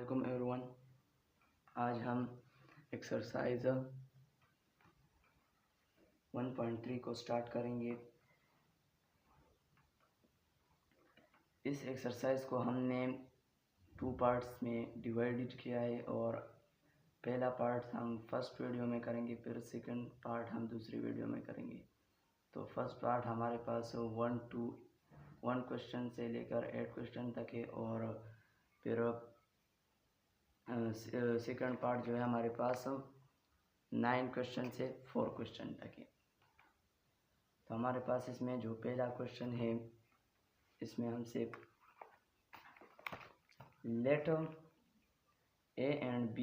वालेकुम एवरीवन। आज हम एक्सरसाइज 1.3 को स्टार्ट करेंगे। इस एक्सरसाइज को हमने 2 पार्ट्स में डिवाइडेड किया है और पहला पार्ट हम फर्स्ट वीडियो में करेंगे, फिर सेकंड पार्ट हम दूसरी वीडियो में करेंगे। तो फर्स्ट पार्ट हमारे पास 1 क्वेश्चन से लेकर 8 क्वेश्चन तक है और फिर सेकंड पार्ट जो है हमारे पास 9 क्वेश्चन से 4 क्वेश्चन तक है। तो हमारे पास इसमें जो पहला क्वेश्चन है, इसमें हमसे late A and B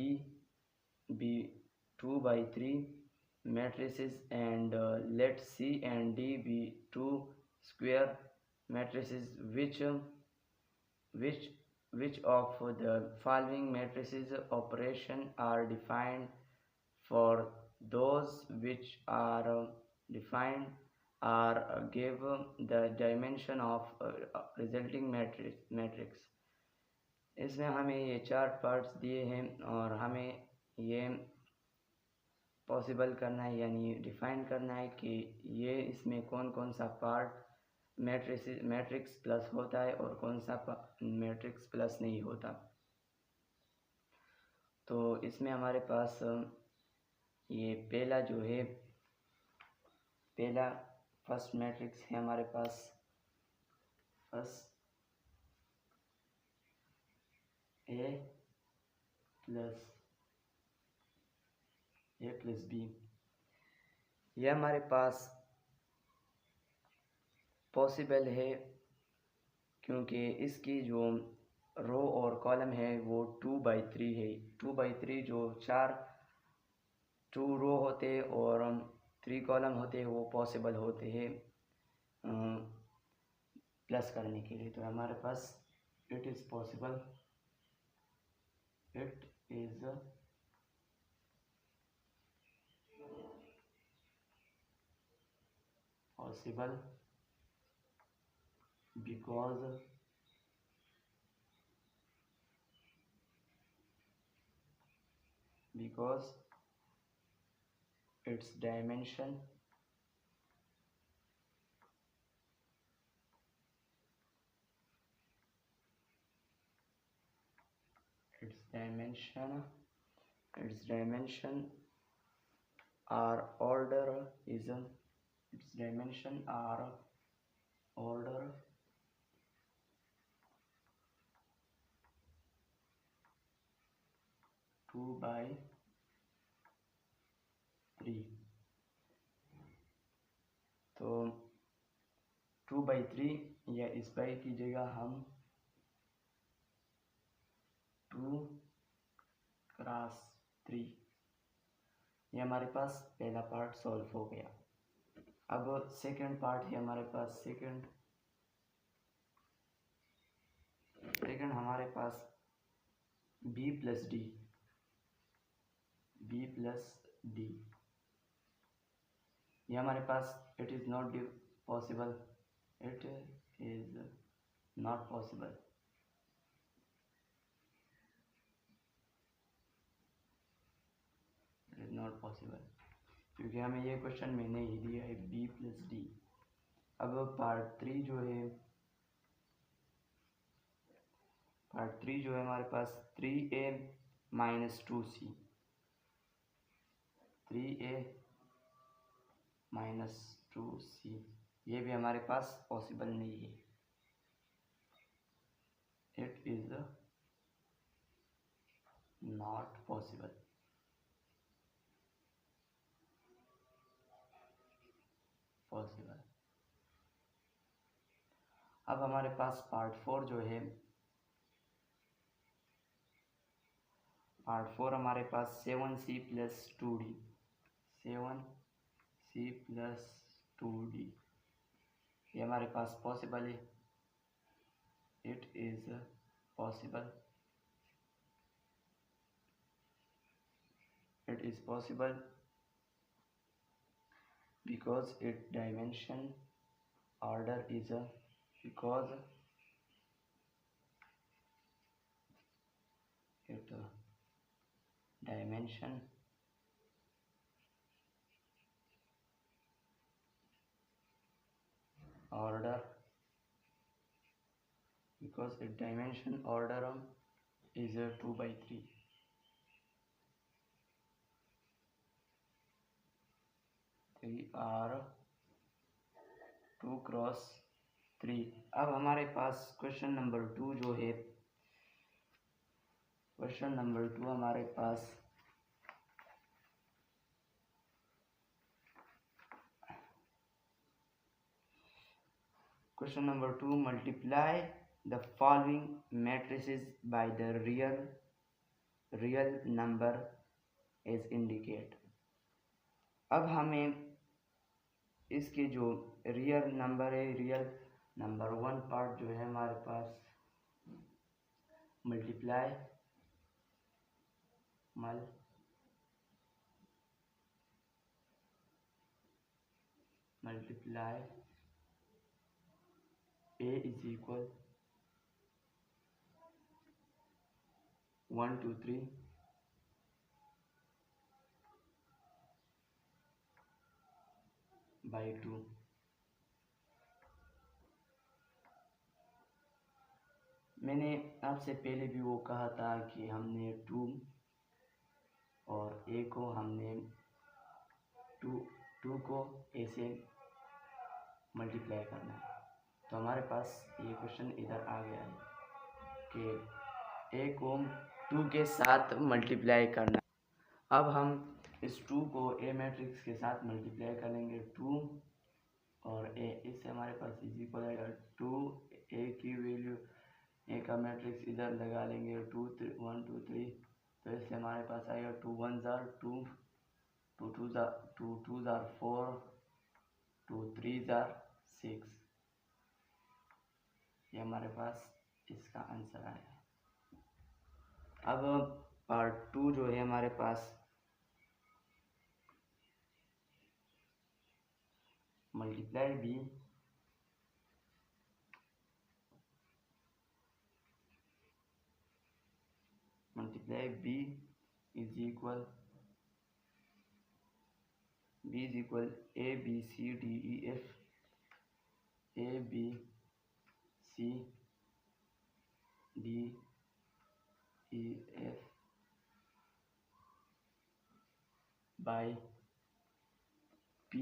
be 2/3 matrices and let C and D be 2 square matrices. Which of the following matrices operation are defined for those which are defined are give the dimension of resulting matrix. इसमें हमें ये 4 parts दिए हैं और हमें ये possible करना है, यानी डिफाइन करना है कि ये इसमें कौन कौन सा पार्ट मैट्रिक्स प्लस होता है और कौन सा मैट्रिक्स प्लस नहीं होता। तो इसमें हमारे पास ये पहला जो है, पहला फर्स्ट मैट्रिक्स है हमारे पास फर्स्ट ए प्लस बी। यह हमारे पास पॉसिबल है क्योंकि इसकी जो रो और कॉलम है वो 2/3 है। 2/3 जो 2 रो होते और 3 कॉलम होते वो पॉसिबल होते हैं प्लस करने के लिए। तो हमारे पास it is possible because its dimension are order 2/3। तो 2/3 या इस बाई की जगह हम 2×3, ये हमारे पास पहला पार्ट सॉल्व हो गया। अब सेकंड पार्ट है हमारे पास सेकंड हमारे पास B प्लस डी। ये हमारे पास इट इज़ नॉट पॉसिबल। क्योंकि हमें ये क्वेश्चन में नहीं दिया है B प्लस डी। अब पार्ट 3 जो है हमारे पास 3A minus 2C। 3A minus 2C ये भी हमारे पास पॉसिबल नहीं है। It is not possible. अब हमारे पास पार्ट 4 जो है, पार्ट 4 हमारे पास 7C प्लस 2D ये हमारे पास पॉसिबल है। It is possible because its dimension order is its the dimension order, because the dimension order is 2 by 3. We are 2 cross 3. अब हमारे पास क्वेश्चन नंबर 2 जो है, क्वेश्चन नंबर 2 हमारे पास question number 2, multiply the following matrices by the real number as indicate. अब हमें इसके जो रियल नंबर है, रियल नंबर 1 पार्ट जो है हमारे पास, multiply a is equal 1 2 3 by 2. मैंने आपसे पहले भी वो कहा था कि हमने 2 और a को हमने 2 को a से मल्टीप्लाई करना है. तो हमारे पास ये क्वेश्चन इधर आ गया है कि a को 2 के साथ मल्टीप्लाई करना है. अब हम इस 2 को a मैट्रिक्स के साथ मल्टीप्लाई करेंगे, 2 और a, इससे हमारे पास इज इक्वल आएगा 2. a की वैल्यू, a का मैट्रिक्स इधर लगा लेंगे 2 3 1 2 3, तो इससे हमारे पास आएगा 2 1 जार 2, 2 2 जार 4, 2 3 जार 6. ये हमारे पास इसका आंसर आया. अब पार्ट 2 जो है हमारे पास, multiply b is equal a b c d e f, a b c d e f by p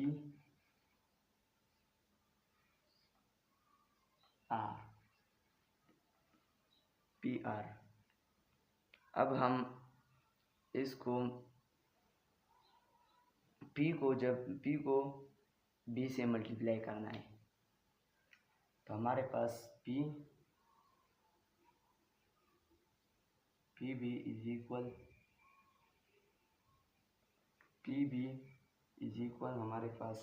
r. अब हम इसको p को b से मल्टीप्लाई करना है, तो हमारे पास p b इज इक्वल हमारे पास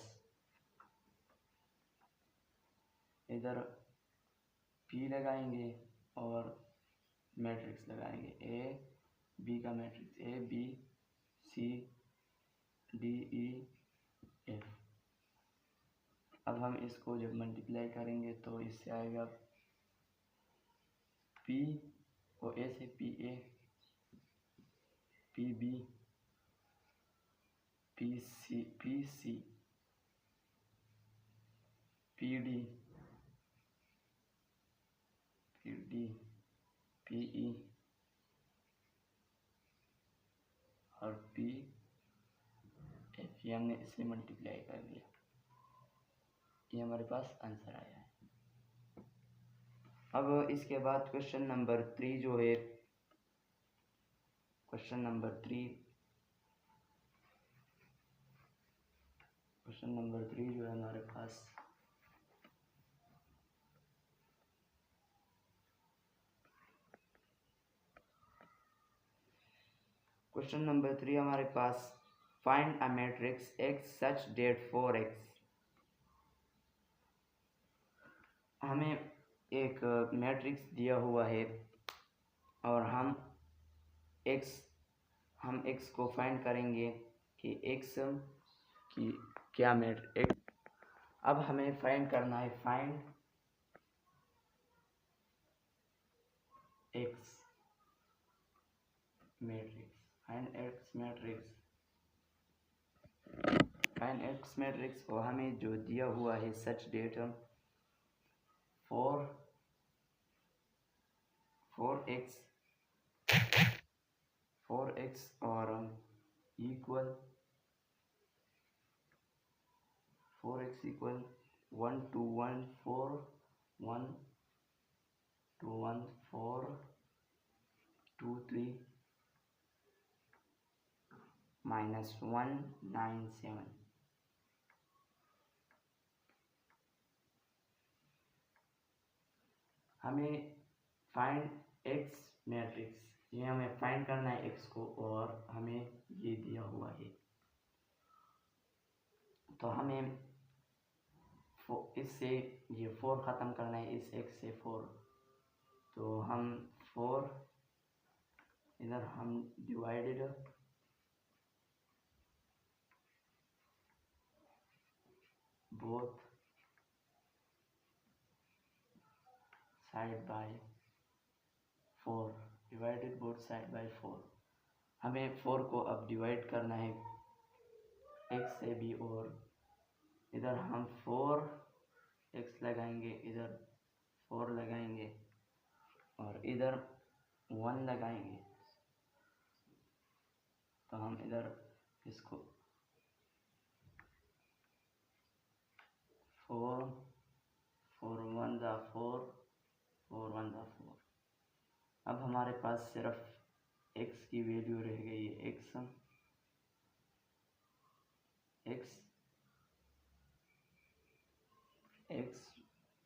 इधर p लगाएंगे और मैट्रिक्स लगाएंगे, a b का matrix a b c d e f. अब हम इसको जब मल्टीप्लाई करेंगे तो इससे आएगा p को a से p a, p b, p c, p d, p e और p f. ये हमने इसे मल्टीप्लाई कर दिया, ये हमारे पास आंसर आया है. अब इसके बाद क्वेश्चन नंबर 3 जो है, क्वेश्चन नंबर 3 जो है हमारे पास, क्वेश्चन नंबर 3 हमारे पास, find a matrix x such that 4x. हमें एक मैट्रिक्स दिया हुआ है और हम x को फाइंड करेंगे कि x की क्या मैट्रिक्स. अब हमें फाइंड करना है, find x. Matrix find x matrix को हमें जो दिया हुआ है सच डेटा 4x और equal 4x equal 1 to 1 4 1 to 1 4 2 3 minus 1 9 7 हमें फाइंड एक्स मैट्रिक्स ये हमें फाइंड करना है एक्स को और हमें ये दिया हुआ है तो हमें इससे ये 4 ख़त्म करना है इस एक्स से 4 तो हम 4 इधर हम divided both side by 4 divided both side by 4 हमें 4 को अब डिवाइड करना है एक्स से भी और इधर हम 4x लगाएंगे इधर 4 लगाएंगे और इधर 1 लगाएंगे तो हम इधर इसको 4 4 1 जा 4 4 1 जा 4 अब हमारे पास सिर्फ x की वैल्यू रह गई है x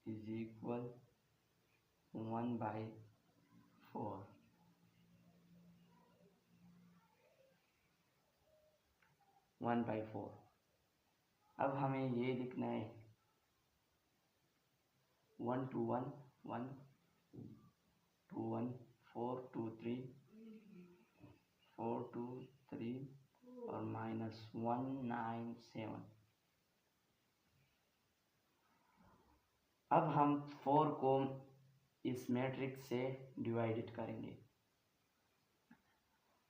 is equal 1 by 4 1 by 4 अब हमें ये लिखना है 1 to 1 1 2 1 4 2 3 4 2 3 और माइनस 1 9 7 अब हम 4 को इस मैट्रिक्स से डिवाइडेड करेंगे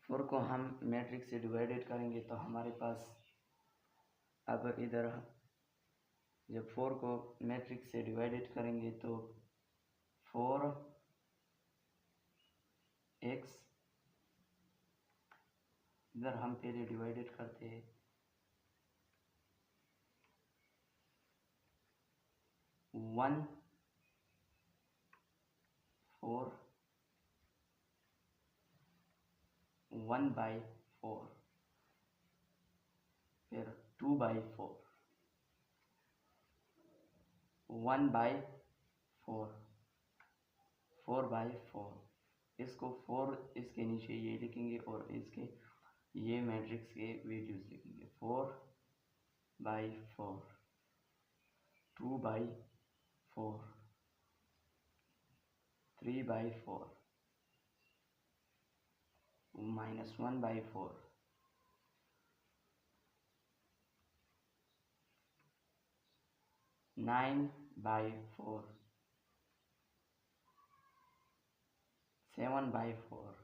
4 को हम मैट्रिक्स से डिवाइडेड करेंगे तो हमारे पास अब इधर जब 4 को मैट्रिक्स से डिवाइडेड करेंगे तो 4x इधर हम पहले डिवाइडेड करते हैं 1 4 1 बाई 4 फिर 2 बाई 4 1 बाई 4 4 बाई 4 इसको 4 इसके नीचे ये लिखेंगे और इसके ये मैट्रिक्स के वैल्यूज लिखेंगे 4 by 4 2 by 4 3 by 4 minus 1 by 4 9 by 4 7 by 4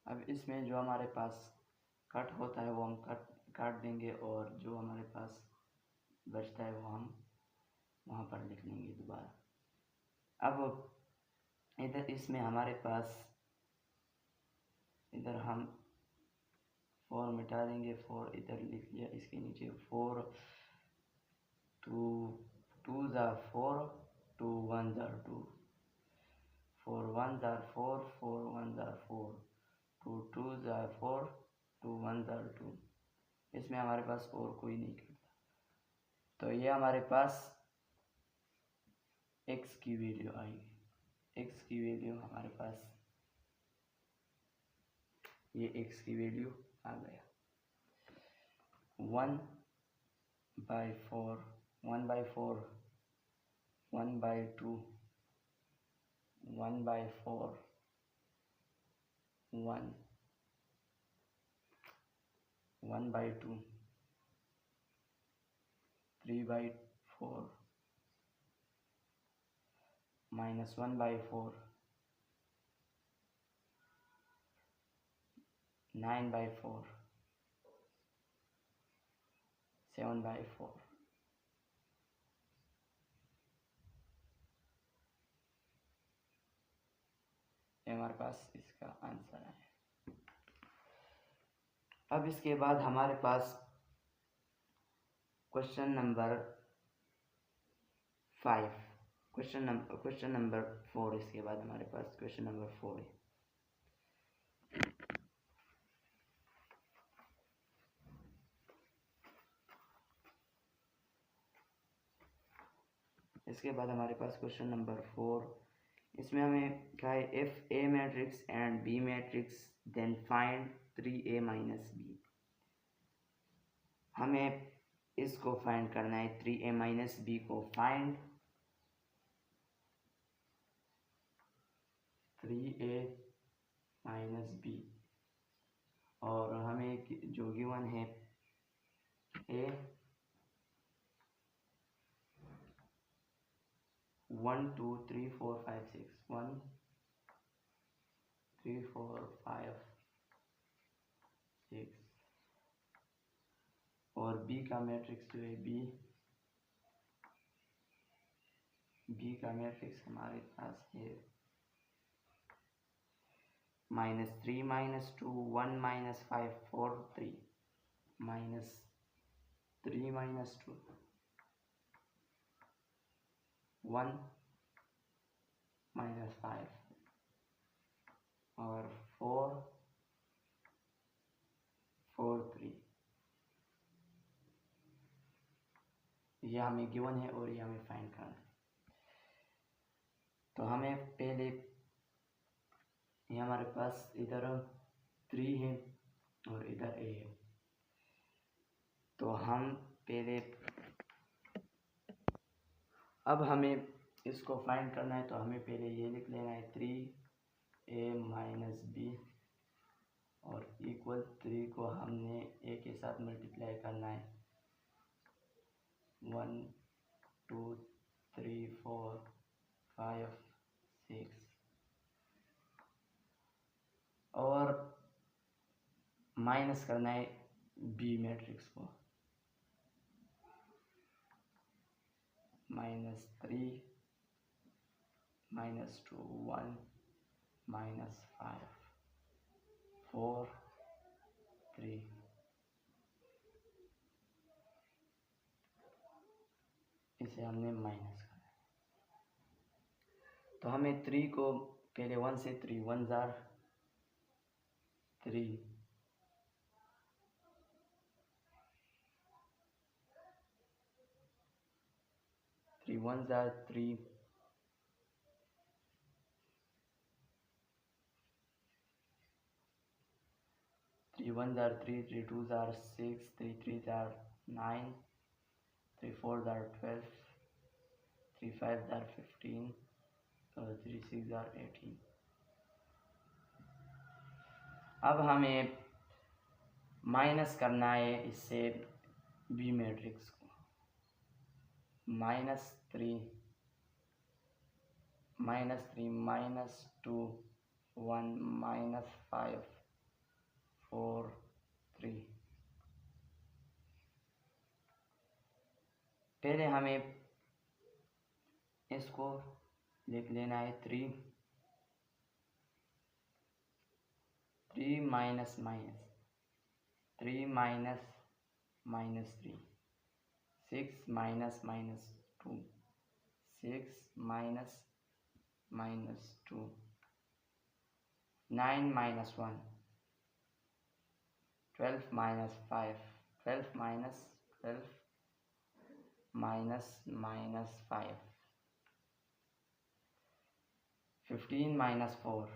अब इसमें जो हमारे पास कट होता है वो हम काट देंगे और जो हमारे पास बचता है वो हम वहाँ पर लिख लेंगे दोबारा अब इधर इसमें हमारे पास इधर हम 4 मिटा देंगे 4 इधर लिख लिया इसके नीचे 4 2 जा 4 2 1 जा 2 4 1 जा 4 4 1 जा 4 2 2 जा 4 2 1 जा 2 इसमें हमारे पास और कोई नहीं करता तो ये हमारे पास x की वैल्यू आएगी x की वैल्यू हमारे पास ये x की वैल्यू आ गया 1 by 4 1 by 4 1 by 2 1 by 4 1 1 by 2 3 by 4 -1/4, 9/4, 7/4। ये हमारे पास इसका आंसर है। अब इसके बाद हमारे पास क्वेश्चन नंबर 5, क्वेश्चन नंबर 4। इसके बाद हमारे पास क्वेश्चन नंबर 4 है। इसके बाद हमारे पास क्वेश्चन नंबर 4, इसमें हमें क्या है, if A matrix and B matrix then find 3a minus B. हमें इसको फाइंड करना है, 3a माइनस बी को फाइंड, 3a माइनस बी, और हमें जो गिवन है a 1 2 3 4 5 6, 1 3 4 5 6, और बी का मैट्रिक्स जो है बी का मैट्रिक्स हमारे पास है -3 -2 1 -5 4 3, -3 -2 1 -5 और 4 4 3। ये हमें गिवन है और ये हमें फाइंड करना है। तो हमें पहले, ये हमारे पास इधर 3 है और इधर a है, तो हम पहले, अब हमें इसको फाइंड करना है, तो हमें पहले ये लिख लेना है 3a माइनस बी, और इक्वल 3 को हमने a के साथ मल्टीप्लाई करना है, 1 2 3 4 5 6, और माइनस करना है बी मैट्रिक्स को, -3 -2 1 -5 4 3। इसे हमने माइनस करना है, तो हमें 3 को पहले 1 से 3 1 jar 3, 3 1 jar 3, 3 1 jar 3, 3 2 jar 6, 3 3 jar 9, 3 4 jar 12, 3 5 jar 15, और 3 6 जार 18। अब हमें माइनस करना है इससे बी मैट्रिक्स को, -3 -3 -2 1 -5 4 3। पहले हमें इसको लिख लेना है 3 minus minus 3 minus -3, 6 minus -2, 6 minus -2, 9 minus 1, 12 minus 5, 12 minus 12 -5, 15 minus 4,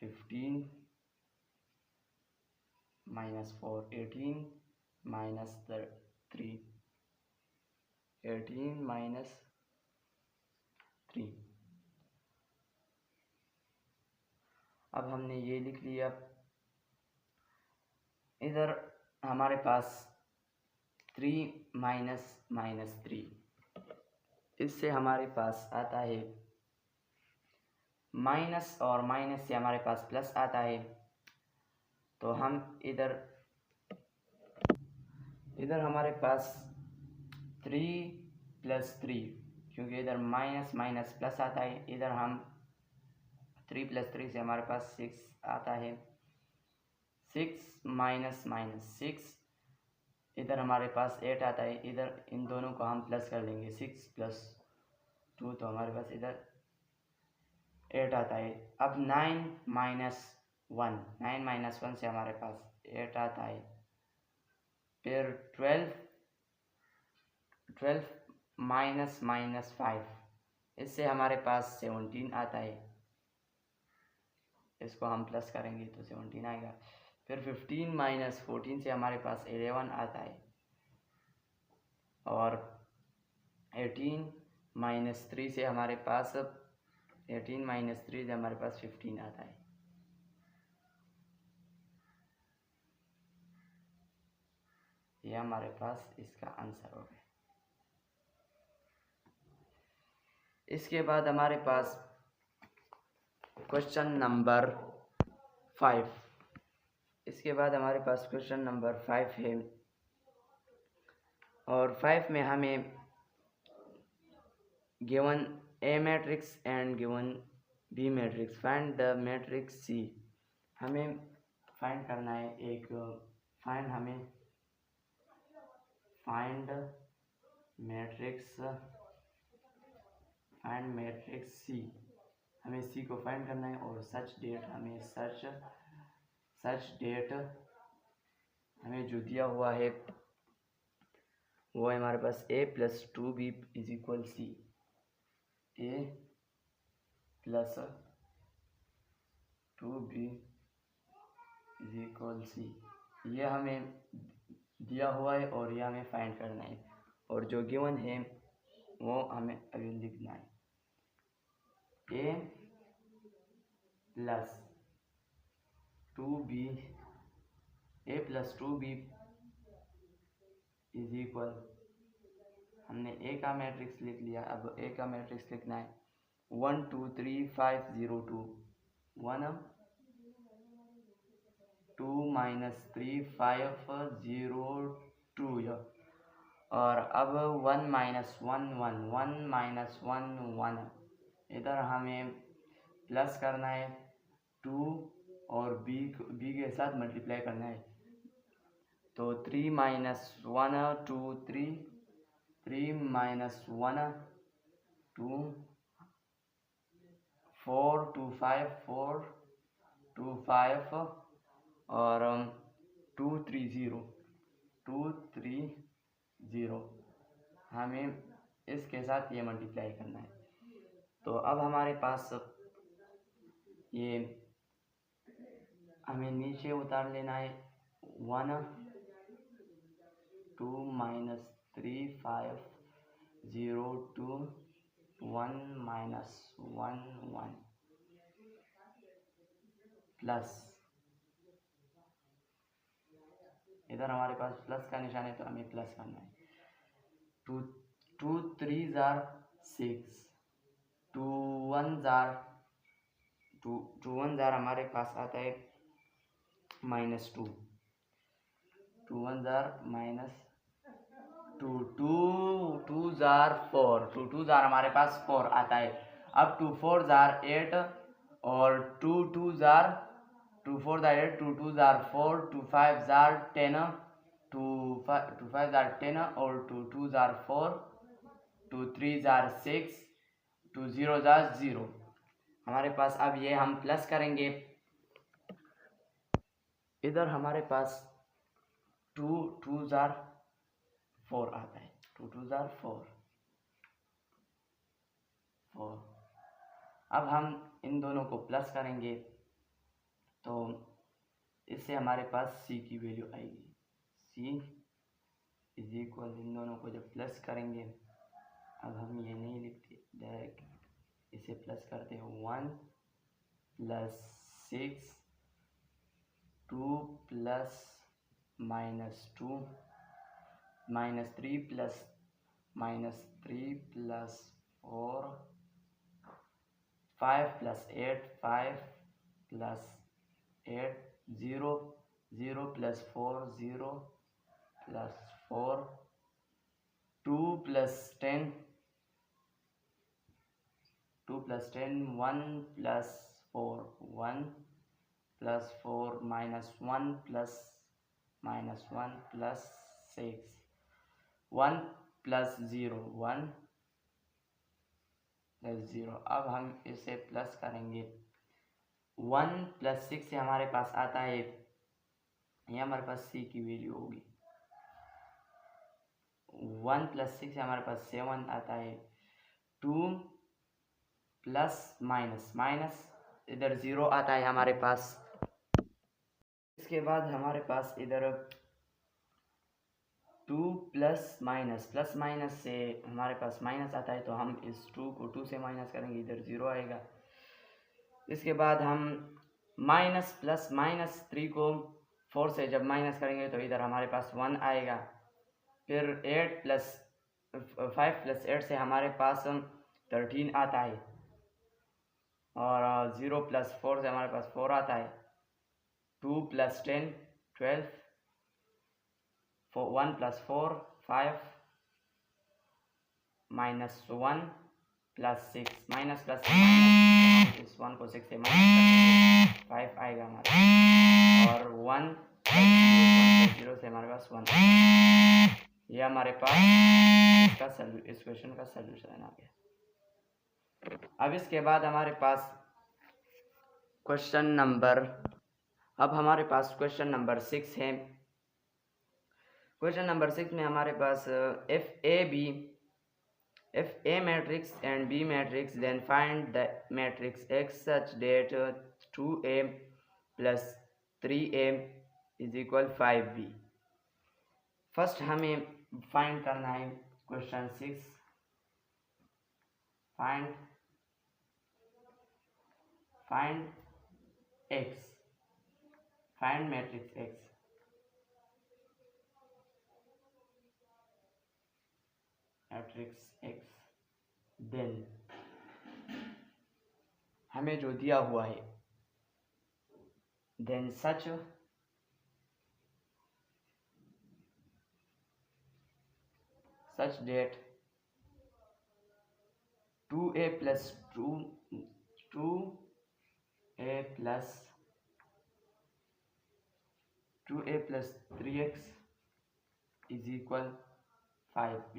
15 minus 4, 18 minus 3, 18 minus 3। अब हमने ये लिख लिया। इधर हमारे पास 3 माइनस -3, इससे हमारे पास आता है माइनस और माइनस से हमारे पास प्लस आता है, तो हम इधर हमारे पास 3+3, क्योंकि इधर माइनस माइनस प्लस आता है, इधर हम 3+3 से हमारे पास 6 आता है। 6 माइनस माइनस 6, इधर हमारे पास 8 आता है। इधर इन दोनों को हम प्लस कर लेंगे, 6+2, तो हमारे पास इधर 8 आता है। अब 9 माइनस 1 से हमारे पास 8 आता है। फिर 12 माइनस माइनस 5, इससे हमारे पास 17 आता है। इसको हम प्लस करेंगे तो 17 आएगा। फिर 15 माइनस 14 से हमारे पास 11 आता है। और 18 माइनस 3 से हमारे पास 15 आता है। ये हमारे पास इसका आंसर हो गया। इसके बाद हमारे पास क्वेश्चन नंबर 5 है। और 5 में हमें given A matrix and given B matrix, find the matrix C। हमें फाइंड करना है फाइंड मैट्रिक्स C। हमें C को फाइंड करना है और सच डेट हमें जो दिया हुआ है वो है हमारे पास a+2b is equal C। a+2b is equal C, ये हमें दिया हुआ है और ये हमें फाइंड करना है। और जो गिवन है वो हमें अभी लिखना है। a+2b इज इक्वल, हमने A का मैट्रिक्स लिख लिया। अब A का मैट्रिक्स लिखना है 1 2 3 5 0 2, 1 2 3 5 0 2। और अब 1 1 1, इधर हमें प्लस करना है 2 और b के साथ मल्टीप्लाई करना है। तो 3 1 2 3 3 1 2 4 2 5 4 2 5 और 2 3 0। हमें इसके साथ ये मल्टीप्लाई करना है। तो अब हमारे पास ये हमें नीचे उतार लेना है 1 2 3 5 0 2 1 1 प्लस, इधर हमारे पास प्लस का निशान है तो हमें प्लस करना है। 2 3 6, 2 1 हमारे पास आता है -2, 2 1 -2, 2 4, 2 हमारे पास 4 आता है। अब 2 4 8 और 2 4 8, 2 2 4, 2 5 10, 2 5 10 और 2 2 4, 2 3 6, 2 0 0 हमारे पास। अब ये हम प्लस करेंगे, इधर हमारे पास 2 2 4 आता है। 2 2 4। अब हम इन दोनों को प्लस करेंगे तो इससे हमारे पास C की वैल्यू आएगी। C इज इक्वल, इन दोनों को जब प्लस करेंगे, अब हम ये नहीं लिखते, डायरेक्ट इसे प्लस करते हैं। 1 + 6 2 + -2 -3 + -3 + 4 5 plus 8, 5 plus 8, 0, 0 plus 4, 0 plus 4, 2 plus 10, 2 plus 10, 1 plus 4, 1 plus 4 minus 1 plus minus 1 plus 6, 1 plus 0, 1 plus 0। अब हम इसे प्लस करेंगे। 1 प्लस 6 से हमारे पास आता है, ये हमारे पास c की वैल्यू होगी। 1 प्लस 6 से हमारे पास 7 आता है। 2 प्लस माइनस माइनस इधर 0 आता है हमारे पास। इसके बाद हमारे पास इधर 2 प्लस माइनस से हमारे पास माइनस आता है, तो हम इस 2 को 2 से माइनस करेंगे, इधर 0 आएगा। इसके बाद हम माइनस प्लस माइनस 3 को 4 से जब माइनस करेंगे तो इधर हमारे पास 1 आएगा। फिर 8 प्लस 5 प्लस 8 से हमारे पास 13 आता है, और 0 प्लस 4 से हमारे पास 4 आता है। 2 plus 10, 12, 1 plus 4, 5 minus 1 plus 6 minus plus minus, इस 1 को 6 से माइनस करेंगे, 5 आएगा हमारा, और 1 प्लस 0 से हमारे पास 1। ये हमारे पास इस क्वेश्चन का सल्यूशन आ गया। अब इसके बाद हमारे पास क्वेश्चन नंबर 6 है। क्वेश्चन नंबर 6 में हमारे पास if A matrix and B matrix, then find the matrix X such that 2A plus 3A is equal 5B। First हमें फाइंड करना है question 6, find X, find matrix X। Matrix X, then हमें जो दिया हुआ है, then such that 2a plus 3x is equal 5b।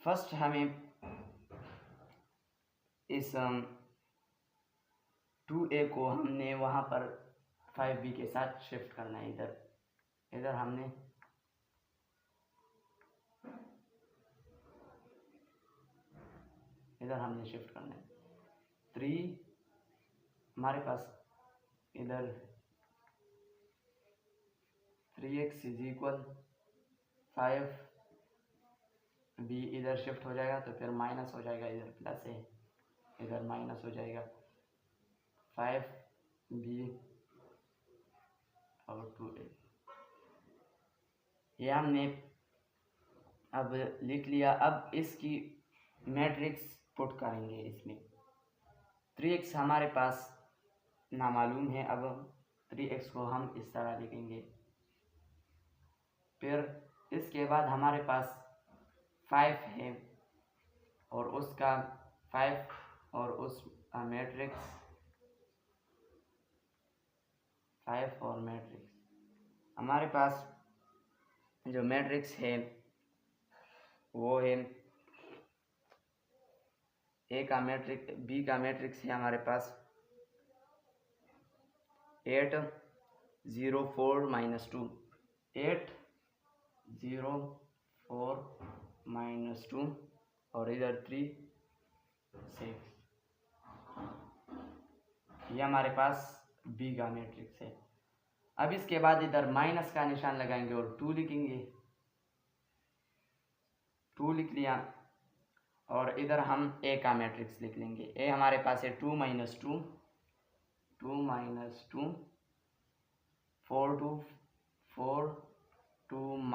First हमें इस 2a को हमने वहाँ पर 5b के साथ शिफ्ट करना है। इधर हमने शिफ्ट करना है। 3 हमारे पास इधर 3x इज इक्वल 5, b इधर शिफ्ट हो जाएगा तो फिर माइनस हो जाएगा, इधर प्लस है, इधर माइनस हो जाएगा। 5b और 2a ये हमने अब लिख लिया। अब इसकी मैट्रिक्स पुट करेंगे इसमें। 3x हमारे पास नामालूम है, अब 3x को हम इस तरह लिखेंगे। फिर इसके बाद हमारे पास 5 है और उसका 5 और उस मैट्रिक्स 5 और मैट्रिक्स, हमारे पास जो मैट्रिक्स है वो है ए का मैट्रिक्स, बी का मैट्रिक्स है हमारे पास 8 0 4 -2, 8 0 4 -2 और इधर 3 6। ये हमारे पास बी का मैट्रिक्स है। अब इसके बाद इधर माइनस का निशान लगाएंगे और 2 लिखेंगे। 2 लिख लिया और इधर हम ए का मैट्रिक्स लिख लेंगे। ए हमारे पास है 2 - 2 2 - 2 4 2 4 2 -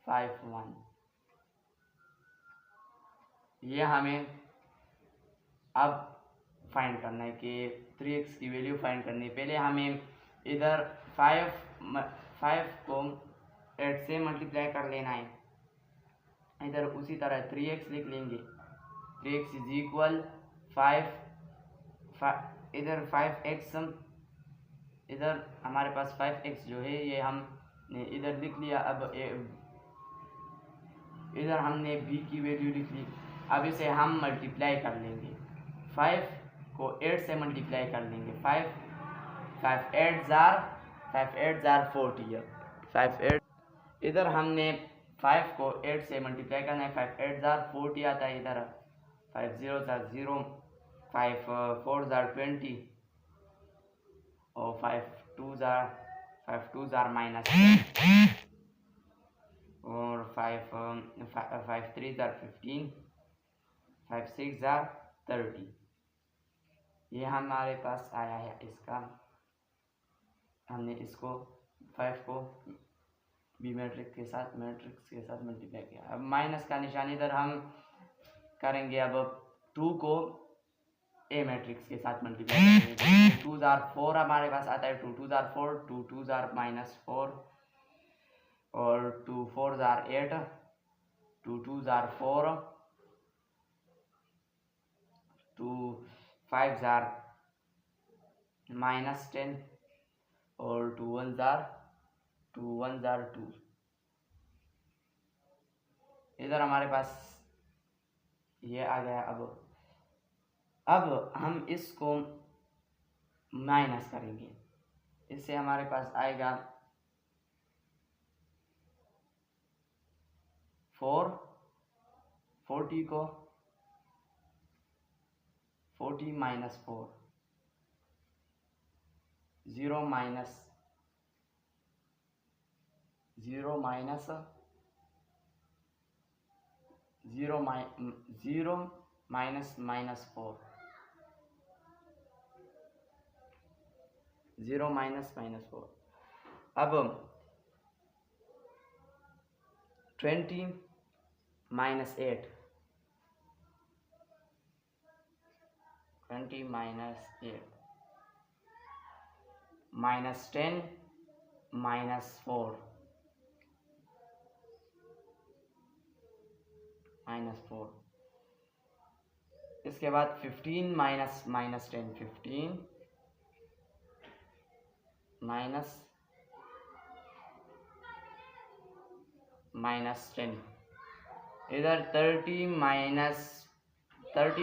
5 1। ये हमें अब फाइंड करना है कि 3x की वैल्यू फाइंड करनी है। पहले हमें इधर 5 को 8 से मल्टीप्लाई कर लेना है। इधर उसी तरह 3x लिख लेंगे। 3x इज इक्वल 5, इधर 5x, इधर हमारे पास 5x जो है ये हमने इधर लिख लिया। अब इधर हमने b की वैल्यू लिख ली। अब इसे हम मल्टीप्लाई कर लेंगे। 5 को 8 से मल्टीप्लाई कर लेंगे। 5 8 जार 40। 5 8, इधर हमने 5 को 8 से मल्टीप्लाई करना है। 5 8 जार 40 आता है। इधर 5 0 जार 0, 5 4 जार 20 और 5 2 जार -10 और 5 3 जार 15, 5 6 जार 30। ये हमारे पास आया है। इसका हमने इसको 5 को बी मैट्रिक्स के साथ मल्टीप्लाई किया। अब माइनस का निशान इधर हम करेंगे। अब 2 को ए मैट्रिक्स के साथ मल्टीप्लाई करेंगे। 2 जार 4 हमारे पास आता है। 2 2 जार 4, 2 2 जार -4 और 2 4 जार 8, 2 2 जार 4, 2 5 जार -10 और 2 1 जार 2। इधर हमारे पास ये आ गया। अब हम इसको माइनस करेंगे। इससे हमारे पास आएगा 4, 40 को 40 -4, 0 -4, 0 -4। अब 20 -8, 20 -8, -10 -4, -4। इसके बाद 15 -10, 15 -10। इधर 30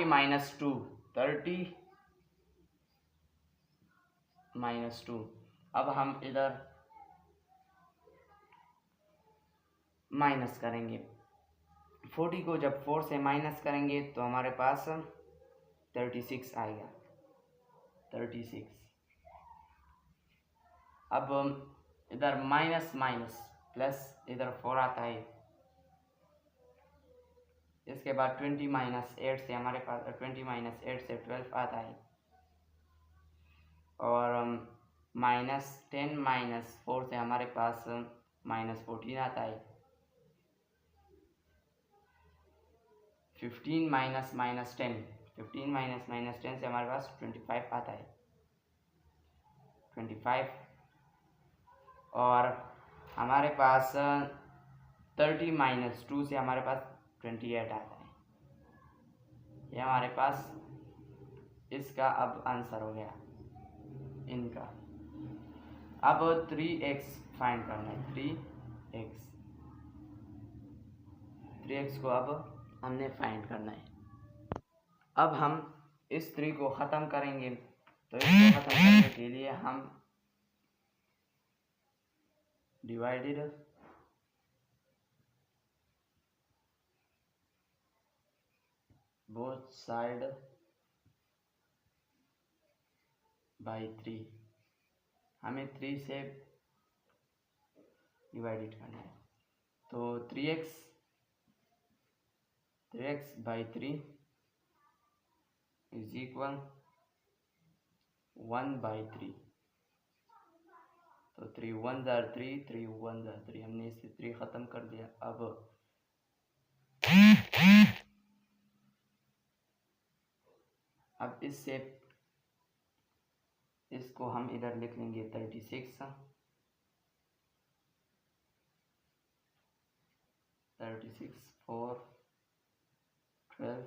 -2, 30 -2। अब हम इधर माइनस करेंगे। 40 को जब 4 से माइनस करेंगे तो हमारे पास 36 आएगा। 36। अब इधर माइनस प्लस इधर 4 आता है। इसके बाद 20 -8 से हमारे पास 20 -8 से 12 आता है और -10 -4 से हमारे पास -14 आता है। 15 -10, 15 -10 से हमारे पास 25 आता है। 25 और हमारे पास 30 -2 से हमारे पास 28 आता है। ये हमारे पास इसका अब आंसर हो गया इनका। अब 3x फाइंड करना है। 3x को अब हमने फाइंड करना है। अब हम इस 3 को ख़त्म करेंगे। तो इसको ख़त्म करने के लिए हम डिवाइडेड बोथ साइड बाई 3, हमें 3 से डिवाइडेड करना है। तो 3x बाई 3 इज इक्वल 1/3। तो 3 1 जार 3, 3 1 जार 3, हमने इसे 3 ख़त्म कर दिया। अब अब इससे इसको हम इधर लिख लेंगे 36 4 12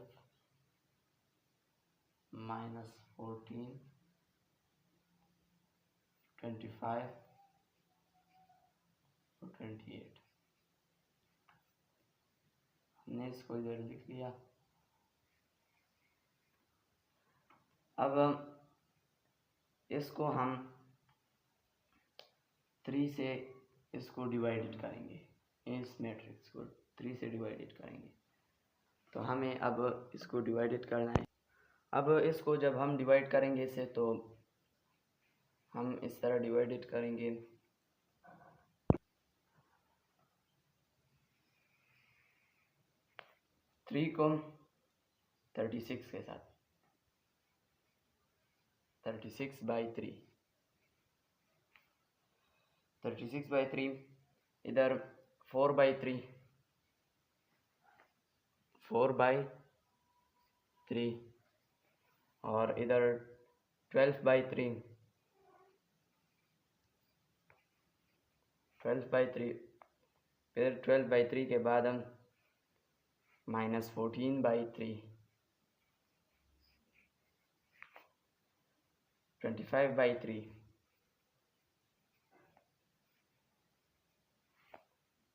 minus 14 25 और 28। हमने इसको इधर लिख लिया। अब इसको हम 3 से इसको डिवाइडेड करेंगे, इस मैट्रिक्स को 3 से डिवाइडेड करेंगे। तो हमें अब इसको डिवाइडेड करना है। अब इसको जब हम डिवाइड करेंगे इसे, तो हम इस तरह डिवाइडेड करेंगे। थ्री को 36 के साथ 36/3 36/3 इधर 4/3 4/3 और इधर 12/3 12/3 फिर 12/3 के बाद हम -14/3 25/3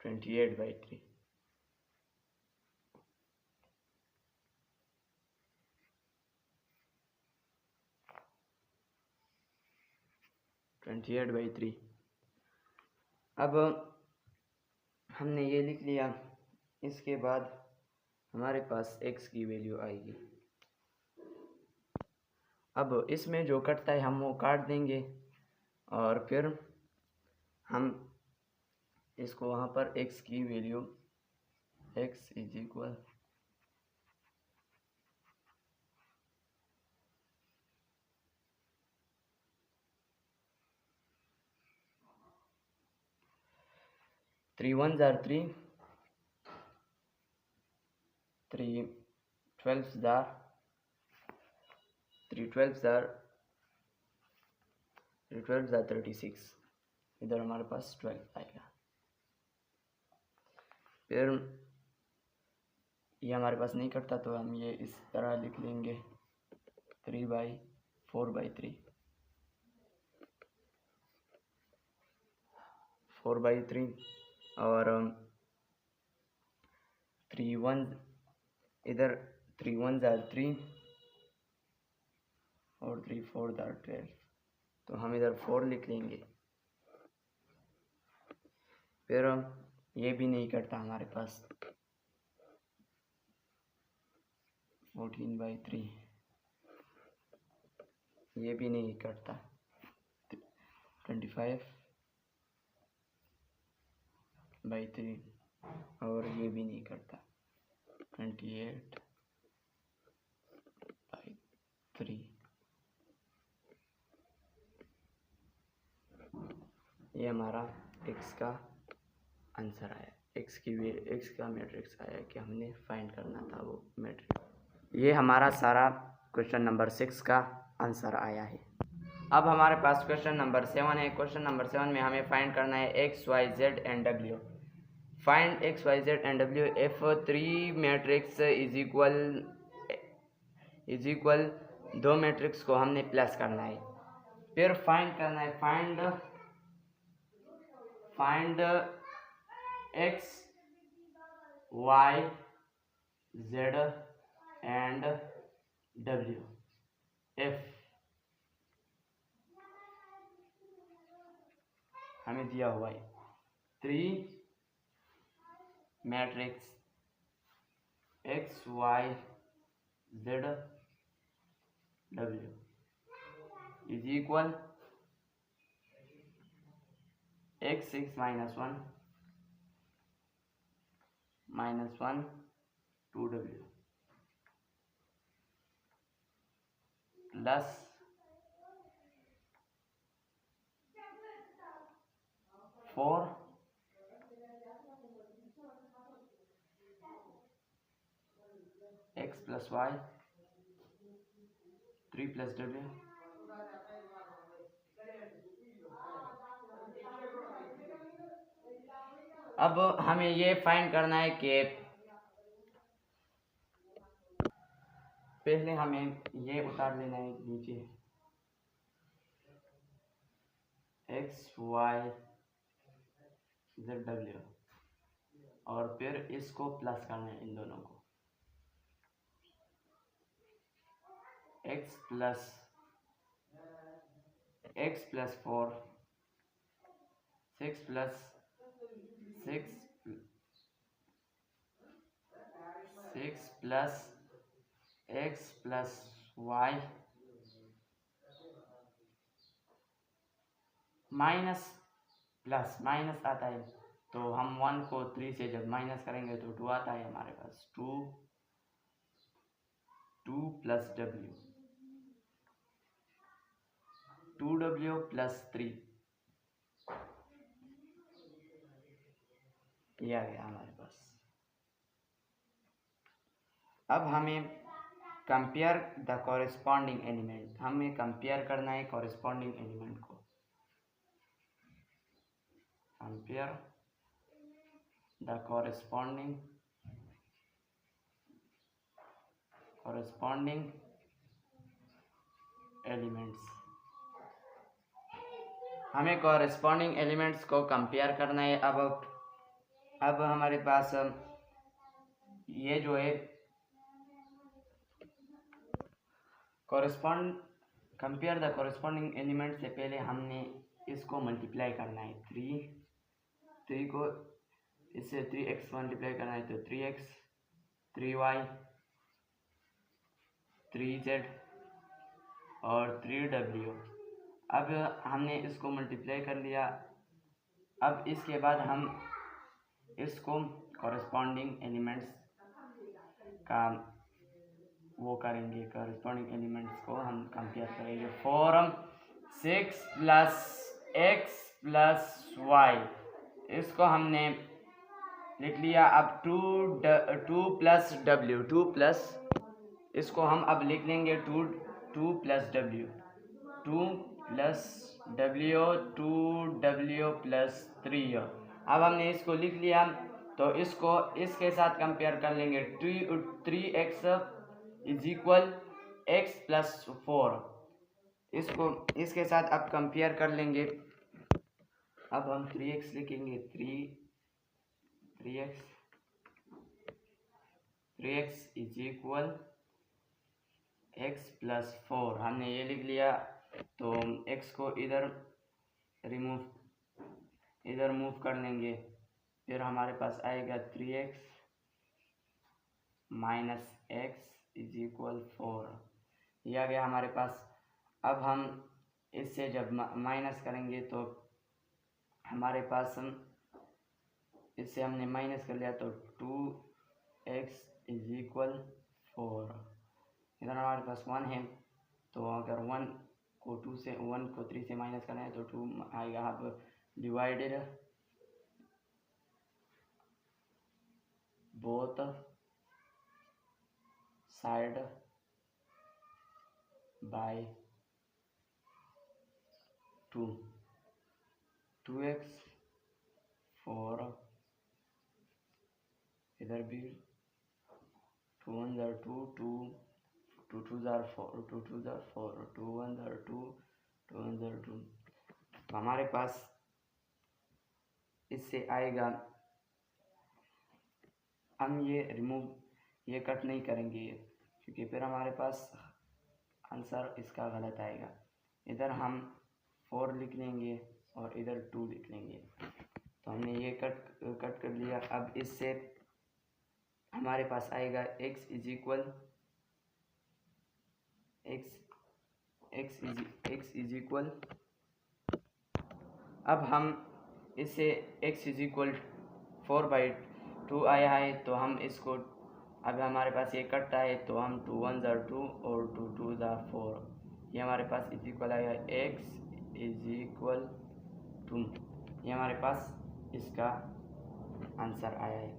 28/3 28/3। अब हमने ये लिख लिया। इसके बाद हमारे पास x की वैल्यू आएगी। अब इसमें जो कटता है हम वो काट देंगे और फिर हम इसको वहाँ पर x की value x is equal 3 1s are 3, 3 12s are 36। इधर हमारे पास 12 आएगा। फिर ये हमारे पास नहीं कटता तो हम ये इस तरह लिख लेंगे 3/4/3 4/3 और 3 1 इधर 3 1s are 3 और 3 4s are 12, तो हम इधर 4 लिख लेंगे। फिर ये भी नहीं कटता हमारे पास 14/3 ये भी नहीं कटता 25/3 और ये भी नहीं करता 28/3। ये हमारा x का आंसर आया। x का मैट्रिक्स आया कि हमने फाइंड करना था वो मैट्रिक्स। ये हमारा सारा क्वेश्चन नंबर 6 का आंसर आया है। अब हमारे पास क्वेश्चन नंबर 7 है। क्वेश्चन नंबर 7 में हमें फाइंड करना है x y z and w। Find x y z and w if 3 matrix is equal दो मैट्रिक्स को हमने प्लस करना है। फिर फाइंड करना है find x y z and w if हमें दिया हुआ है 3 matrix x y z w is equal x6 -1 -1 2w plus 4 x + y 3 + W। अब हमें ये फाइंड करना है कि पहले हमें ये उतार लेना है नीचे, x y z w, और फिर इसको प्लस करना है इन दोनों को, x + 4 6 + 6 + x + y minus plus minus आता है, तो हम 1 को 3 से जब माइनस करेंगे तो 2 आता है हमारे पास, 2 + w, 2w + 3 ये आ गया हमारे पास। अब हमें कंपेयर द कॉरेस्पॉन्डिंग एलिमेंट, हमें कंपेयर करना है कॉरेस्पॉन्डिंग एलिमेंट को, कंपेयर द कॉरेस्पॉन्डिंग एलिमेंट्स, हमें कॉरेस्पॉन्डिंग एलिमेंट्स को कंपेयर करना है। अब हमारे पास ये जो है कंपेयर द कॉरेस्पॉन्डिंग एलिमेंट से पहले हमने इसको मल्टीप्लाई करना है, 3 को इससे 3x मल्टीप्लाई करना है, तो 3x 3y 3z और 3w। अब हमने इसको मल्टीप्लाई कर लिया। अब इसके बाद हम इसको कॉरेस्पॉन्डिंग एलिमेंट्स का वो करेंगे, कॉरेस्पॉन्डिंग एलिमेंट्स को हम कंपेयर करेंगे। 4 6 + x + y, इसको हमने लिख लिया। अब 2 + w, 2 प्लस, इसको हम अब लिख लेंगे 2 + w, 2 + w, 2w + 3। अब हमने इसको लिख लिया, तो इसको इसके साथ कंपेयर कर लेंगे, 3x = x + 4, इसको इसके साथ अब कंपेयर कर लेंगे। अब हम 3x लिखेंगे, 3x = x + 4, हमने ये लिख लिया। तो x को इधर मूव कर लेंगे, फिर हमारे पास आएगा 3x - x = 4, ये आ गया हमारे पास। अब हम इससे जब माइनस करेंगे तो हमारे पास, इससे हमने माइनस कर लिया, तो 2x = 4, इधर हमारे पास 1 है, तो अगर 1 को 3 से माइनस करना है तो 2 आएगा। अब divided both side by 2, 2x 4, इधर भी 2 1 * 2, 2 2 * 4, 2 2 * 4, 2 1 * 2, 2 1 * 2। तो हमारे पास इससे आएगा, हम ये कट नहीं करेंगे क्योंकि फिर हमारे पास आंसर इसका गलत आएगा। इधर हम 4 लिख लेंगे और इधर 2 लिख लेंगे, तो हमने ये कट कर लिया। अब इससे हमारे पास आएगा x = अब हम इससे x = 4/2 आया है, तो हम इसको, अब हमारे पास ये कटता है, तो हम 2 1 * 2 और 2 2 * 4, ये हमारे पास इक्वल आया x = 2, ये हमारे पास इसका आंसर आया है।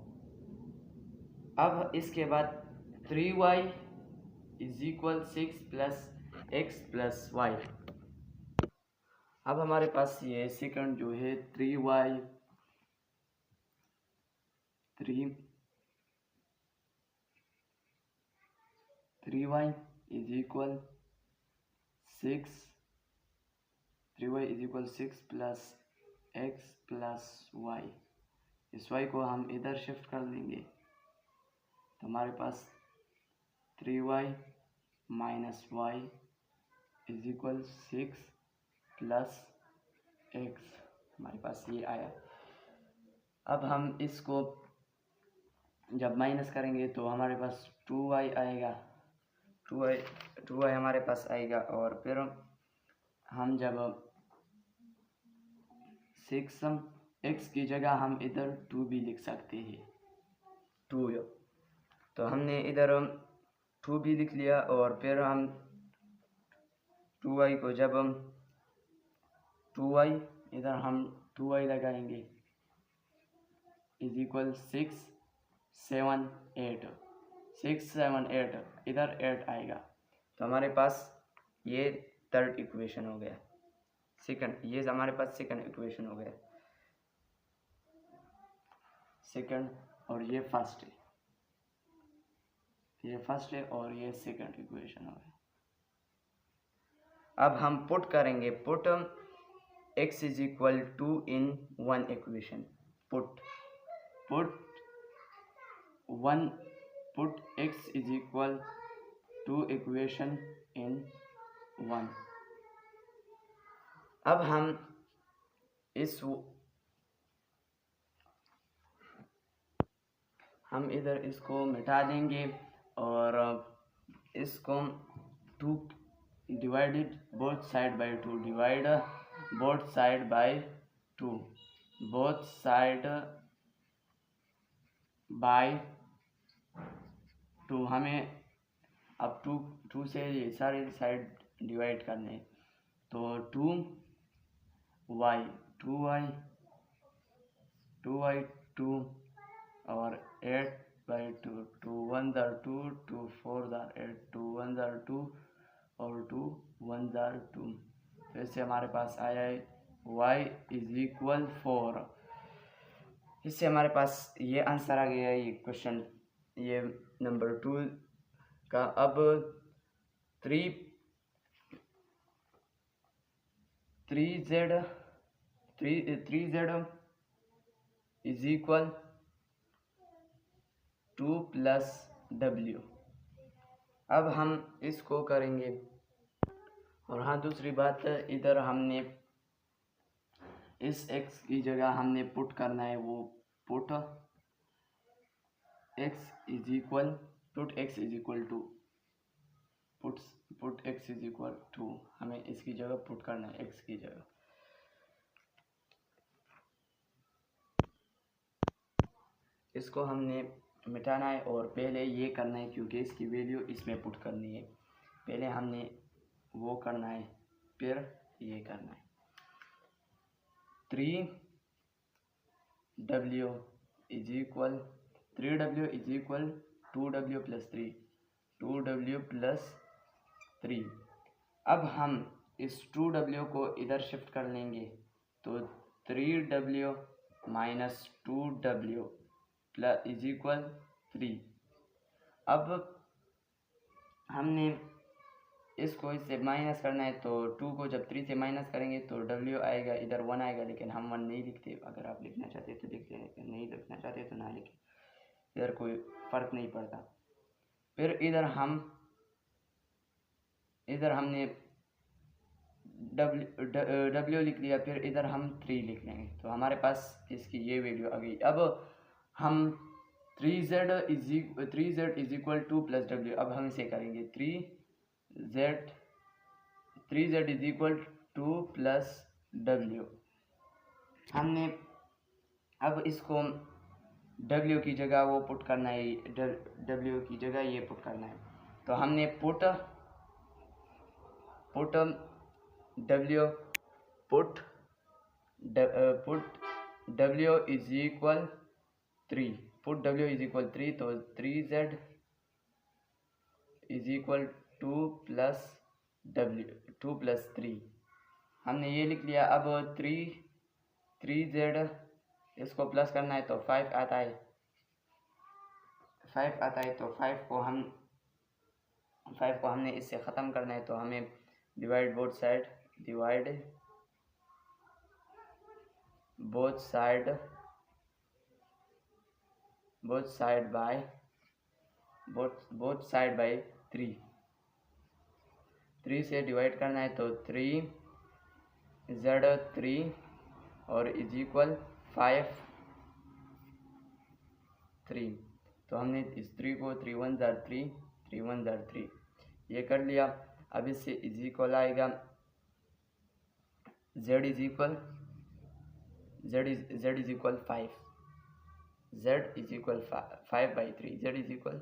अब इसके बाद 3y = 6 + एक्स प्लस वाई। अब हमारे पास ये सेकंड जो है 3y is equal 6 3y is equal 6 plus X plus Y. इस y को हम इधर शिफ्ट कर देंगे तो हमारे पास 3y minus Y is equal 6 plus X, हमारे पास ये आया। अब हम इसको जब माइनस करेंगे तो हमारे पास 2y आएगा, 2y हमारे पास आएगा। और फिर हम जब 6x की जगह हम इधर 2 भी लिख सकते हैं, 2। तो हमने इधर 2 भी लिख लिया। और फिर हम 2y को जब 2y इधर हम 2y लगाएंगे इज इक्वल 6 7 8 इधर 8 आएगा। तो हमारे पास ये थर्ड इक्वेशन हो गया, ये हमारे पास सेकंड इक्वेशन हो गया, सेकंड। और ये फर्स्ट है, और ये सेकंड इक्वेशन हो गया। अब हम पुट करेंगे, put x is equal 2 in one equation, put x is equal 2 equation in 1। अब हम इधर इसको मिटा देंगे और इसको 2 divided both side by 2, divide both side by 2, both side by 2। हमें अब 2 से ये सारे साइड डिवाइड करने हैं। तो 2y 2 और 8/2, 2 1 are 2, 2 4 are 8, 2 1 are 2 और 2 1 are 2। तो इससे हमारे पास आया है y इज इक्वल 4। इससे हमारे पास ये आंसर आ गया है, ये क्वेश्चन, ये नंबर 2 का। अब 3z is equal 2 plus w। अब हम इसको करेंगे। और हाँ, दूसरी बात, इधर हमने इस x की जगह हमने पुट करना है, वो पुट x इज इक्वल 2, हमें इसकी जगह पुट करना है, x की जगह। इसको हमने मिटाना है और पहले ये करना है, क्योंकि इसकी वैल्यू इसमें पुट करनी है। पहले हमने वो करना है, फिर ये करना है। 3w is equal 2w plus 3, 2w plus 3। अब हम इस 2w को इधर शिफ्ट कर लेंगे तो 3w minus 2w plus is equal 3। अब हमने इसको इससे माइनस करना है, तो 2 को जब 3 से माइनस करेंगे तो w आएगा, इधर 1 आएगा, लेकिन हम 1 नहीं लिखते। अगर आप लिखना चाहते तो लिख लें, नहीं लिखना चाहते तो ना लिखें, इधर कोई फ़र्क नहीं पड़ता। फिर इधर हमने w लिख लिया, फिर इधर हम 3 लिख लेंगे, तो हमारे पास इसकी ये वैल्यू आ गई। अब हम 3z is equal 2 plus w। अब हम इसे करेंगे, 3z is equal 2 plus w। हमने अब इसको w की जगह वो पुट करना है, w की जगह ये पुट करना है। तो हमने पुट w इज इक्वल 3, तो 3z इज इक्वल 2 प्लस 2 + 3 हमने ये लिख लिया। अब 3z इसको प्लस करना है तो 5 आता है, 5 आता है। तो 5 को हमने इससे ख़त्म करना है, तो हमें डिवाइड बोथ साइड बाय 3 से डिवाइड करना है। तो 3z3 और इज इक्वल 5 3। तो हमने इस 3 को 3 1 ज़ार 3 3 1 ज़ार 3 ये कर लिया। अब इससे इज इक्वल आएगा z is equal 5 z is equal 5/3 z is equal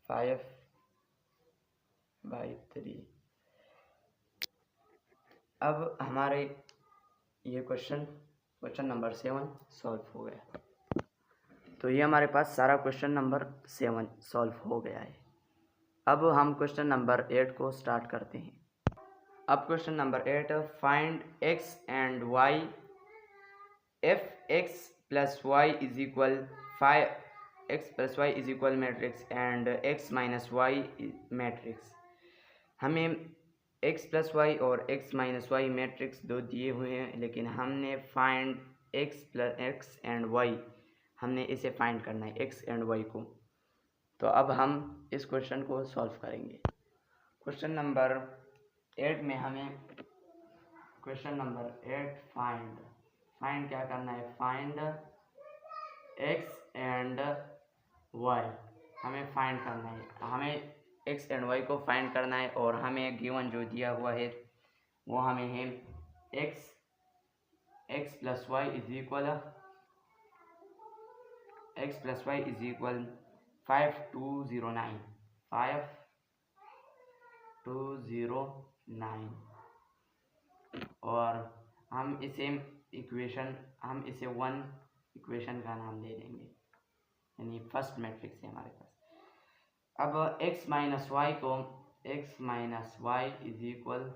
5/3। अब हमारे ये क्वेश्चन नंबर 7 सॉल्व हो गया। तो ये हमारे पास सारा क्वेश्चन नंबर 7 सॉल्व हो गया है। अब हम क्वेश्चन नंबर 8 को स्टार्ट करते हैं। अब question number 8, find x and y if x plus y is equal 5 x plus y is equal matrix and x minus y matrix। हमें x plus y और x minus y मैट्रिक्स दो दिए हुए हैं, लेकिन हमने फाइंड x एंड y हमने इसे फाइंड करना है, x एंड y को। तो अब हम इस क्वेश्चन को सॉल्व करेंगे। क्वेश्चन नंबर 8 में हमें फाइंड क्या करना है, फाइंड x एंड y हमें फाइंड करना है। हमें x एंड y को फाइंड करना है और हमें गिवन जो दिया हुआ है वो हमें है x plus y is equal 5209 और हम इसे 1 इक्वेशन का नाम दे देंगे, यानी फर्स्ट मैट्रिक्स है हमारे पास। अब x minus y is equal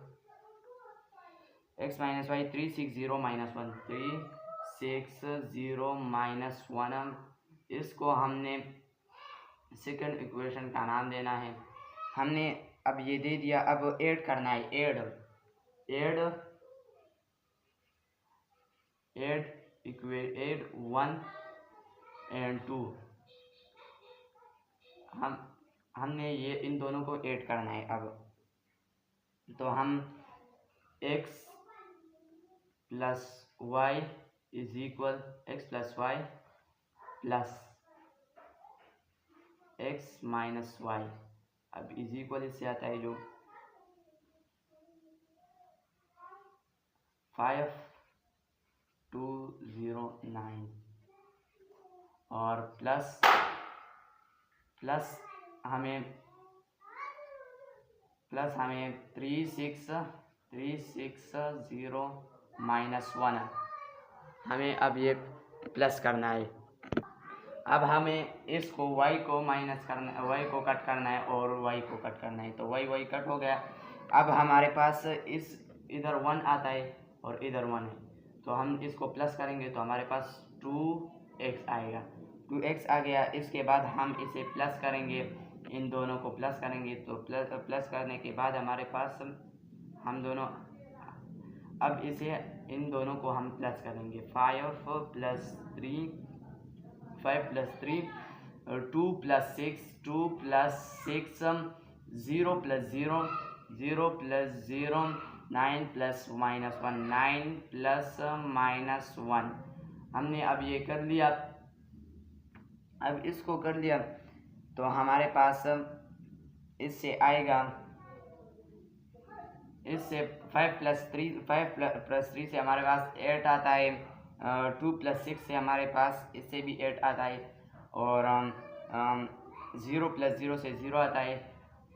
360 minus 1 इसको हमने सेकंड इक्वेशन का नाम देना है। हमने अब ये दे दिया। अब ऐड करना है, ऐड 1 एंड 2 हमने ये इन दोनों को ऐड करना है। अब तो हम x plus y is equal x minus y अब इज इक्वल इससे आता है जो 5209 और प्लस हमें 360 माइनस 1 हमें अब ये प्लस करना है। अब हमें इसको y को माइनस करना है, y को कट करना है और y को कट करना है। तो y कट हो गया। अब हमारे पास इधर 1 आता है और इधर 1 है, तो हम इसको प्लस करेंगे तो हमारे पास 2x आएगा। 2x आ गया। इसके बाद हम इसे प्लस करेंगे, इन दोनों को प्लस करेंगे। तो प्लस करने के बाद हमारे पास हम दोनों, अब इसे इन दोनों को हम प्लस करेंगे। 5 plus 3 2 plus 6 0 plus 0 plus 0 9 plus minus 1 9 plus minus 1 हमने अब ये कर लिया। अब इसको कर लिया तो हमारे पास इससे आएगा, इससे 5 प्लस 3 से हमारे पास 8 आता है। 2 प्लस 6 से हमारे पास इससे भी 8 आता है और 0 प्लस 0 से 0 आता है।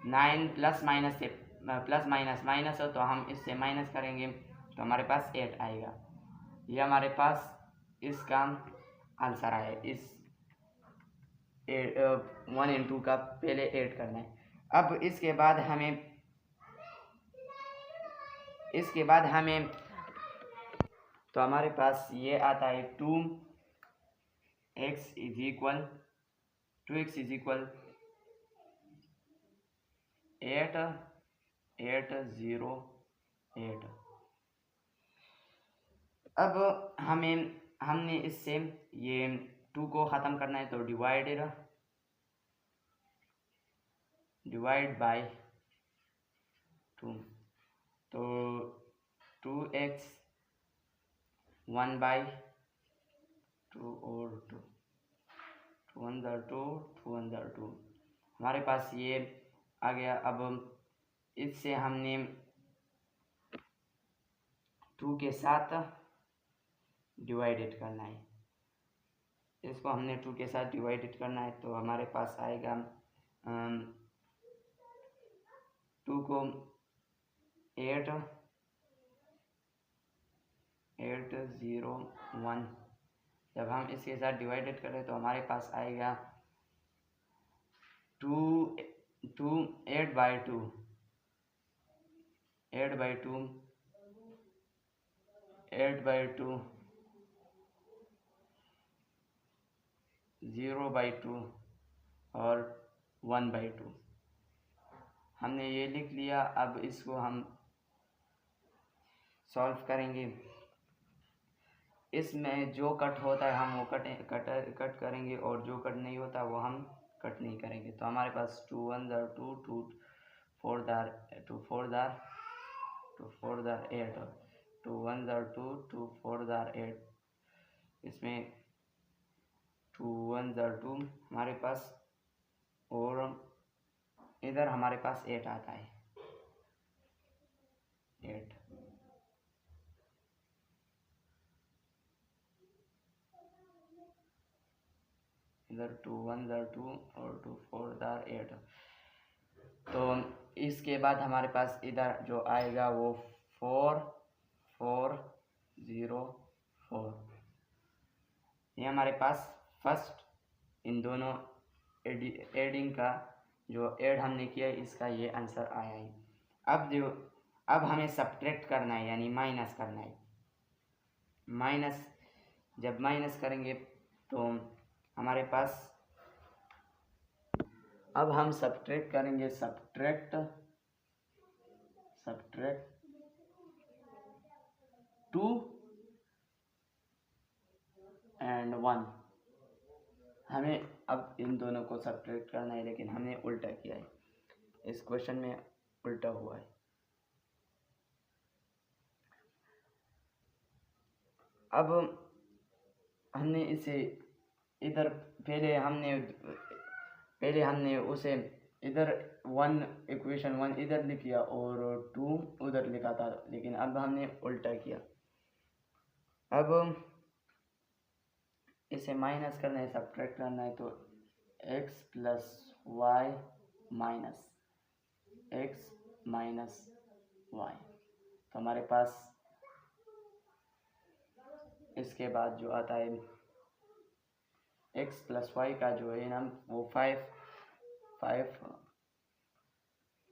9 प्लस माइनस से प्लस माइनस हो तो हम इससे माइनस करेंगे तो हमारे पास 8 आएगा। ये हमारे पास इसका आंसर आया। इस 1 और 2 का पहले ऐड करना है। अब इसके बाद हमें इसके बाद हमें तो हमारे पास ये आता है 2x इज इक्वल 8 8 0 8। अब हमने इससे ये 2 को ख़त्म करना है, तो डिवाइड बाय 2, तो 2x 1 बाई 2 और 2 2 अंदर 2 2 अंदर 2 हमारे पास ये आ गया। अब इससे हमने 2 के साथ डिवाइडेड करना है, इसको हमने 2 के साथ डिवाइडेड करना है, तो हमारे पास आएगा 2 को 8 8 0 1, जब हम इसके साथ डिवाइडेड करें तो हमारे पास आएगा 2 8 बाई 2 8 बाई 2 8 बाई 2 0 बाई 2 और 1 बाई 2 हमने ये लिख लिया। अब इसको हम सॉल्व करेंगे। इसमें जो कट होता है हम वो कट करेंगे, और जो कट नहीं होता वो हम कट नहीं करेंगे। तो हमारे पास 2 1 2 2 4 2 4 8 2 1 2 2 4 8, इसमें 2 1 2 हमारे पास, और इधर हमारे पास 8 आता है 8। इधर 2 1 2 और 2 4 8। तो इसके बाद हमारे पास इधर जो आएगा वो 4 4 0 4। ये हमारे पास फर्स्ट इन दोनों एडिंग का जो ऐड हमने किया है, इसका ये आंसर आया है। अब हमें सब्ट्रैक्ट करना है, यानी माइनस करना है। जब माइनस करेंगे तो हमारे पास, अब हम सब्ट्रैक्ट करेंगे। सब्ट्रैक्ट 2 और 1, हमें अब इन दोनों को सब्ट्रैक्ट करना है, लेकिन हमने उल्टा किया है। इस क्वेश्चन में उल्टा हुआ है। अब हमने इसे इधर पहले हमने उसे इधर 1 इक्वेशन 1 इधर लिखा और 2 उधर लिखा था, लेकिन अब हमने उल्टा किया। अब इसे माइनस करना है, सब्ट्रैक्ट करना है, तो x plus Y minus x minus Y. तो हमारे पास इसके बाद जो आता है x प्लस वाई का जो है ना, वो 5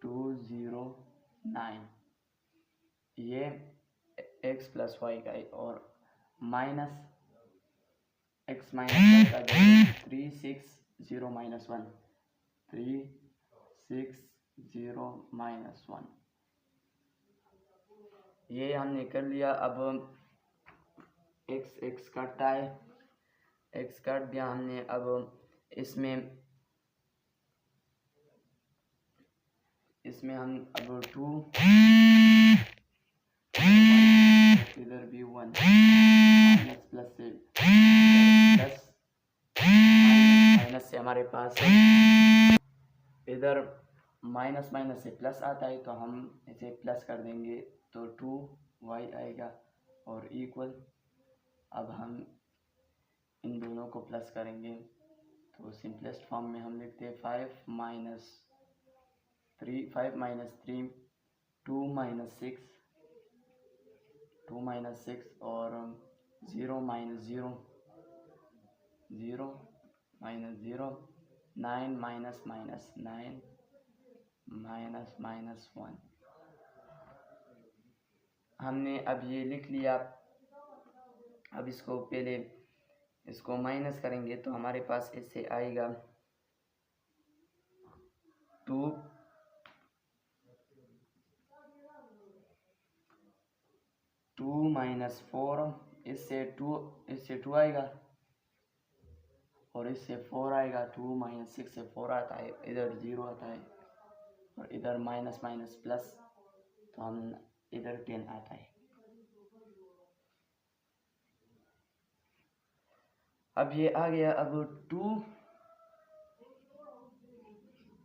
2 0 9, ये x प्लस वाई का है, और माइनस x माइनस का जो है 3 6 0 माइनस 1 3 6 0 माइनस 1, ये हमने कर लिया। अब x काटता है, x काट दिया हमने। अब इसमें हम अब 2 इधर भी 1 माइनस प्लस से प्लस माइनस से हमारे पास इधर माइनस से प्लस आता है, तो हम इसे प्लस कर देंगे, तो 2y आएगा और इक्वल। अब हम इन दोनों को प्लस करेंगे, तो सिंपलेस्ट फॉर्म में हम लिखते हैं 5 माइनस 3 2 माइनस 6 और 0 माइनस 0 माइनस 0 9 माइनस 9 माइनस 1। हमने अब ये लिख लिया। अब इसको पहले इसको माइनस करेंगे तो हमारे पास इससे आएगा 2 माइनस 4, इससे 2 आएगा और इससे 4 आएगा। 2 माइनस 6 से 4 आता है, इधर 0 आता है और इधर माइनस माइनस प्लस, तो हम इधर 10 आता है। अब ये आ गया। अब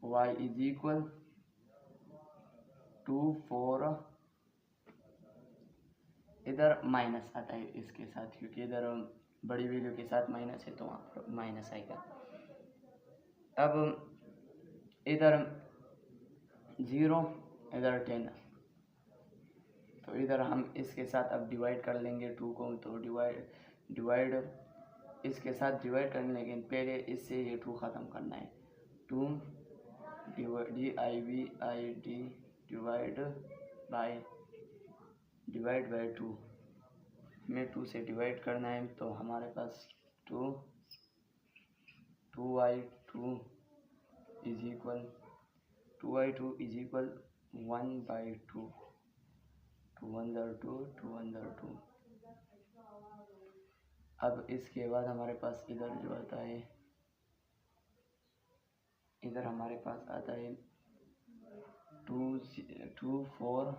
2y इज इक्वल 2 4, इधर माइनस आता है इसके साथ, क्योंकि इधर बड़ी वैल्यू के साथ माइनस है तो वहाँ पर माइनस आएगा। अब इधर 0, इधर 10, तो इधर हम इसके साथ अब डिवाइड कर लेंगे 2 को, तो डिवाइड इसके साथ डिवाइड करने, लेकिन पहले इससे ये 2 ख़त्म करना है। 2 DIVID डिवाइड बाय 2 में 2 से डिवाइड करना है, तो हमारे पास 2y2 इज इक्वल 1/2, 2 1 2, 2 1 2। अब इसके बाद हमारे पास इधर जो आता है, इधर हमारे पास आता है 2 4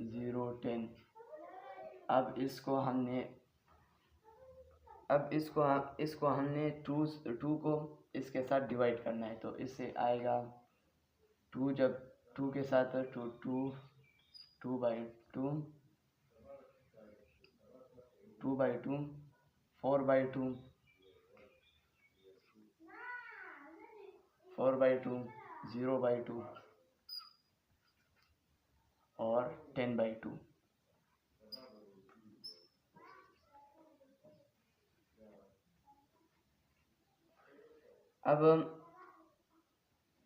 0 10। अब इसको हमने 2 को इसके साथ डिवाइड करना है, तो इससे आएगा 2, जब 2 के साथ 2 2 2/2, 2/2, 4/2, 4/2, 0/2 और 10/2। अब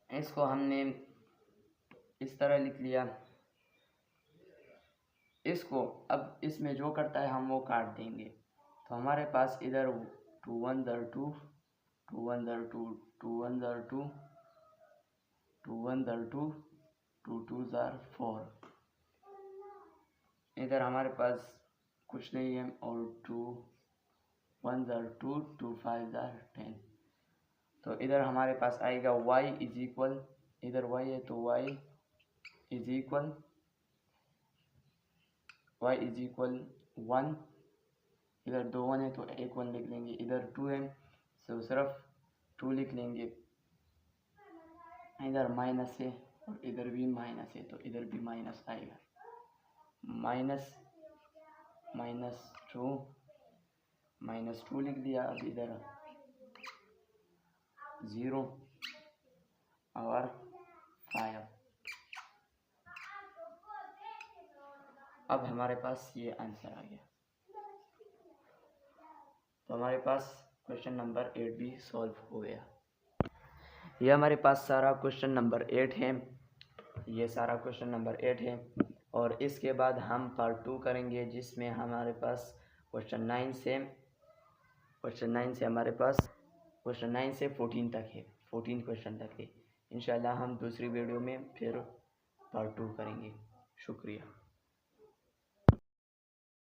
इसको हमने इस तरह लिख लिया। इसको अब इसमें जो करता है हम वो काट देंगे, तो हमारे पास इधर 2 1 2, 2 1 2, 2 1 2, 2 1 2, 2 2 4, इधर हमारे पास कुछ नहीं है, और 2 1 2, 2 5 10। तो इधर हमारे पास आएगा y इज इक्वल, इधर y है तो y इज इक्वल 1, इधर 2 1 है तो एक 1 लिख लेंगे, इधर 2 है तो सिर्फ 2 लिख लेंगे, इधर माइनस है और इधर भी माइनस है तो इधर भी माइनस आएगा। -2 लिख दिया। अब इधर 0 और 5। अब हमारे पास ये आंसर आ गया। तो हमारे पास क्वेश्चन नंबर 8 भी सॉल्व हो गया। ये हमारे पास सारा क्वेश्चन नंबर 8 है, ये सारा क्वेश्चन नंबर 8 है। और इसके बाद हम पार्ट 2 करेंगे, जिसमें हमारे पास क्वेश्चन 9 से हमारे पास क्वेश्चन 9 से 14 तक है, 14 क्वेश्चन तक है। इंशाल्लाह हम दूसरी वीडियो में फिर पार्ट 2 करेंगे। शुक्रिया।